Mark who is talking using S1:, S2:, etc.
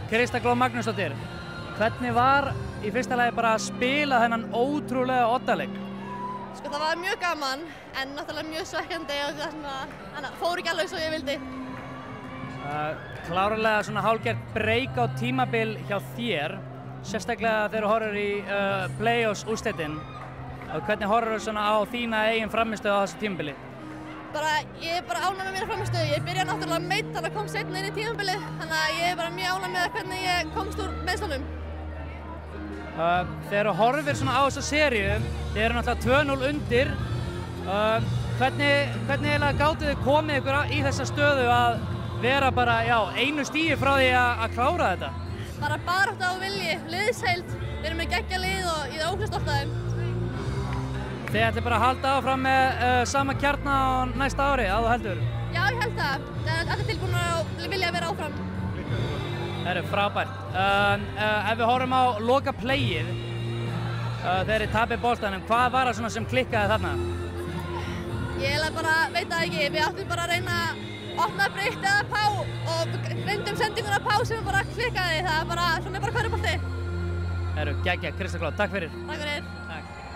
S1: Krista Gló Magnúsdóttir, hvernig var í fyrsta lagi bara að spila þennan ótrúlega oddaleik?
S2: Sko það var mjög gaman, en náttúrulega mjög svekkjandi og það fór ekki alveg svo ég vildi.
S1: Klárlega svona hálfgert breyk á tímabil hjá þér, sérstaklega þegar þú horfir í play-offs úrslitin. Hvernig horfir þú svona á þína eigin frammistöðu á þessu tímabili?
S2: Ég er bara ánægð með mína frammistöðu. Ég byrjaði náttúrulega meidd, þannig að kom seinna inn í tímabili, þannig að ég er bara mjög ánægð með hvernig ég komst úr meiðslunum.
S1: Þegar þú horfir svona á þessa seríu, þið eru náttúrulega 2-0 undir. Hvernig eiginlega gátuð þið komið ykkur í þessa stöðu að vera bara, einu stigi frá því að klára þetta?
S2: Bara barátta og vilji, liðsheild. Við erum með geggjað lið og ég er ógeðslega stolt af þeim.
S1: Þið ætlið bara að halda áfram með sama kjarna á næsta ári, að þú heldur?
S2: Já, ég held það. Allir tilbúinir og vilja vera áfram.
S1: Það er frábært. Ef við horfum á loka playið, þegar þið tapir boltanum, hvað var það svona sem klikkaði þarna?
S2: Ég bara veit það ekki. Við áttum bara að reyna að opna breitt eða pá og reyndum sendinguna pá sem bara klikkaði. Það er bara, svona er bara hverju bolti.
S1: Geggjað, Krista Gló, takk fyrir.
S2: Takk fyrir.